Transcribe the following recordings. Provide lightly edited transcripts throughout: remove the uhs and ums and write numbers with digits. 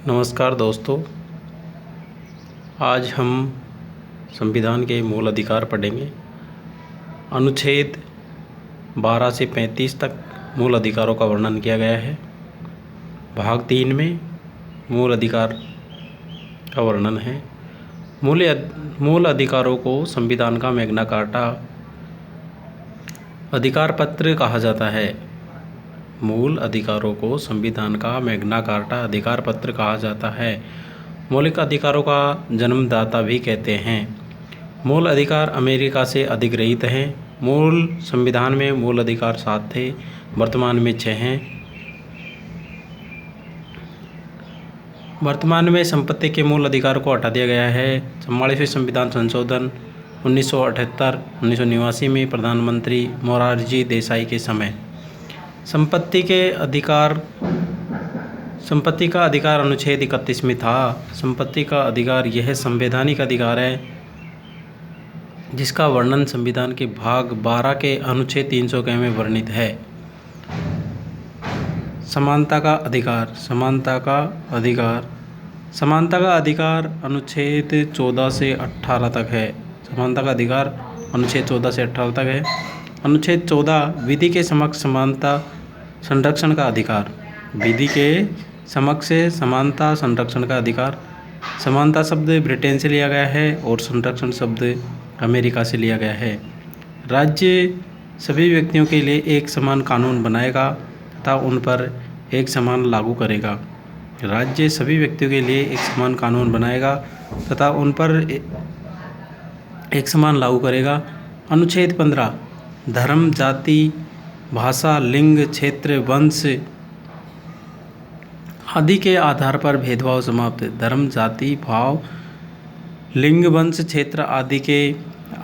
नमस्कार दोस्तों, आज हम संविधान के मूल अधिकार पढ़ेंगे। अनुच्छेद 12 से 35 तक मूल अधिकारों का वर्णन किया गया है। भाग 3 में मूल अधिकार का वर्णन है। मूल अधिकारों को संविधान का मैग्ना कार्टा अधिकार पत्र कहा जाता है। मूल अधिकारों को संविधान का मैग्ना कार्टा अधिकार पत्र कहा जाता है। मौलिक अधिकारों का जन्मदाता भी कहते हैं। मूल अधिकार अमेरिका से अधिग्रहित हैं। मूल संविधान में मूल अधिकार 7 थे, वर्तमान में 6 हैं। वर्तमान में संपत्ति के मूल अधिकार को हटा दिया गया है। 44वें संविधान संशोधन 1978-1989 में प्रधानमंत्री मोरारजी देसाई के समय संपत्ति का अधिकार अनुच्छेद 31 में था। संपत्ति का अधिकार यह संवैधानिक अधिकार है जिसका वर्णन संविधान के भाग 12 के अनुच्छेद 300 में वर्णित है। समानता का अधिकार अनुच्छेद 14 से 18 तक है। समानता का अधिकार अनुच्छेद 14 से 18 तक है। अनुच्छेद 14 विधि के समक्ष समानता संरक्षण का अधिकार। विधि के समक्ष समानता संरक्षण का अधिकार। समानता शब्द ब्रिटेन से लिया गया है और संरक्षण शब्द अमेरिका से लिया गया है। राज्य सभी व्यक्तियों के लिए एक समान कानून बनाएगा तथा उन पर एक समान लागू करेगा। राज्य सभी व्यक्तियों के लिए एक समान कानून बनाएगा तथा उन पर एक समान लागू करेगा। अनुच्छेद 15 धर्म, जाति, भाषा, लिंग, क्षेत्र, वंश आदि के आधार पर भेदभाव समाप्त। धर्म, जाति, भाव, लिंग, वंश, क्षेत्र आदि के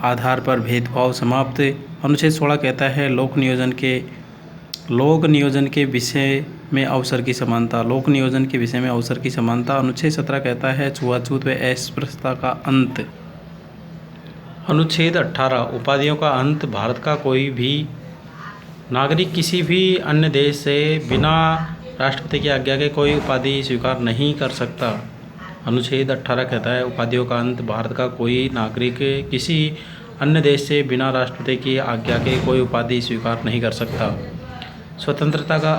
आधार पर भेदभाव समाप्त। अनुच्छेद 16 कहता है लोक नियोजन के विषय में अवसर की समानता। अनुच्छेद 17 कहता है छुआछूत व अस्पृश्यता का अंत। अनुच्छेद 18 उपाधियों का अंत। भारत का कोई भी नागरिक किसी भी अन्य देश से बिना राष्ट्रपति की आज्ञा के कोई उपाधि स्वीकार नहीं कर सकता। अनुच्छेद 18 कहता है उपाधियों का अंत। भारत का कोई नागरिक किसी अन्य देश से बिना राष्ट्रपति की आज्ञा के कोई उपाधि स्वीकार नहीं कर सकता। स्वतंत्रता का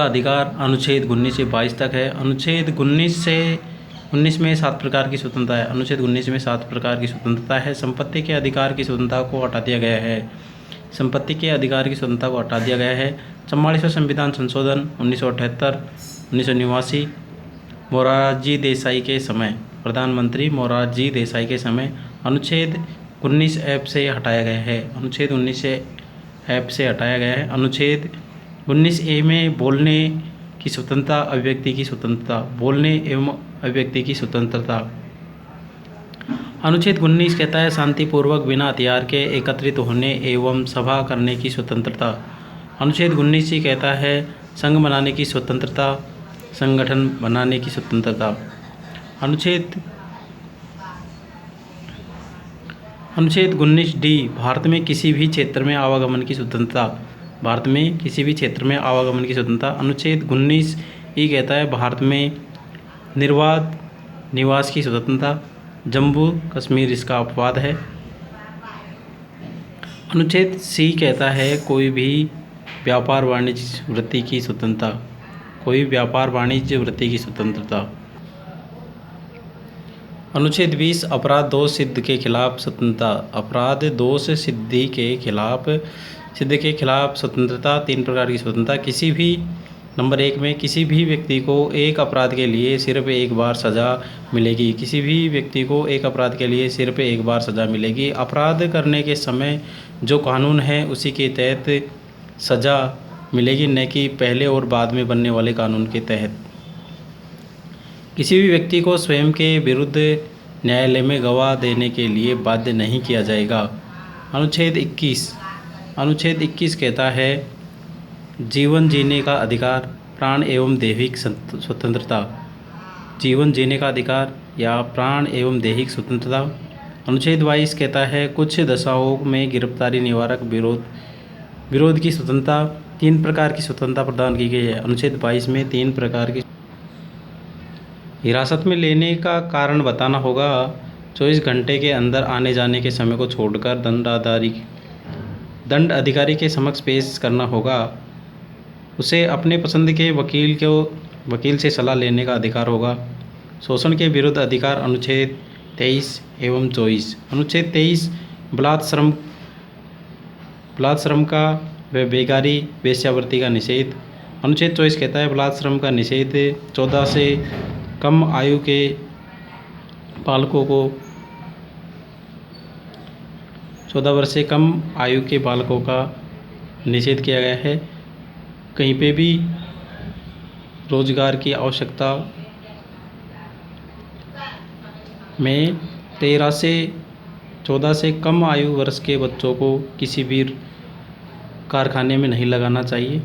अधिकार अनुच्छेद 19 से 22 तक है। अनुच्छेद 19 में 7 प्रकार की स्वतंत्रता है। संपत्ति के अधिकार की स्वतंत्रता को हटा दिया गया है। 44वां संविधान संशोधन 1978-1989 प्रधानमंत्री मोरारजी देसाई के समय अनुच्छेद 19 ऐप से हटाया गया है। अनुच्छेद 19A में बोलने की स्वतंत्रता, अभिव्यक्ति की स्वतंत्रता। अनुच्छेद 19 कहता है शांतिपूर्वक बिना हथियार के एकत्रित होने एवं सभा करने की स्वतंत्रता। अनुच्छेद 19 ही कहता है संघ बनाने की स्वतंत्रता, संगठन बनाने की स्वतंत्रता। अनुच्छेद 19D भारत में किसी भी क्षेत्र में आवागमन की स्वतंत्रता। अनुच्छेद 19E कहता है भारत में निर्बाध निवास की स्वतंत्रता। जम्मू कश्मीर इसका अपवाद है। अनुच्छेद C कहता है कोई भी व्यापार वाणिज्य वृत्ति की स्वतंत्रता। अनुच्छेद 20 अपराध दोष सिद्ध के खिलाफ स्वतंत्रता। 3 प्रकार की स्वतंत्रता। नंबर 1 में किसी भी व्यक्ति को एक अपराध के लिए सिर्फ एक बार सज़ा मिलेगी। अपराध करने के समय जो कानून है उसी के तहत सज़ा मिलेगी, न कि पहले और बाद में बनने वाले कानून के तहत। किसी भी व्यक्ति को स्वयं के विरुद्ध न्यायालय में गवाह देने के लिए बाध्य नहीं किया जाएगा। अनुच्छेद 21 कहता है जीवन जीने का अधिकार, प्राण एवं दैहिक स्वतंत्रता। अनुच्छेद 22 कहता है कुछ दशाओं में गिरफ्तारी निवारक विरोध की स्वतंत्रता। तीन प्रकार की स्वतंत्रता प्रदान की गई है। अनुच्छेद 22 में तीन प्रकार की हिरासत में लेने का कारण बताना होगा। 24 घंटे के अंदर आने जाने के समय को छोड़कर दंड अधिकारी के समक्ष पेश करना होगा। उसे अपने पसंद के वकील से सलाह लेने का अधिकार होगा। शोषण के विरुद्ध अधिकार अनुच्छेद 23 एवं 24। अनुच्छेद 23 बलात् श्रम का व बेगारी वेश्यावृत्ति का निषेध। अनुच्छेद 24 कहता है बलात् श्रम का निषेध 14 से कम आयु के बालकों को 14 वर्ष से कम आयु के बालकों का निषेध किया गया है। कहीं पे भी रोजगार की आवश्यकता में 13 से 14 से कम आयु वर्ष के बच्चों को किसी भी कारखाने में नहीं लगाना चाहिए।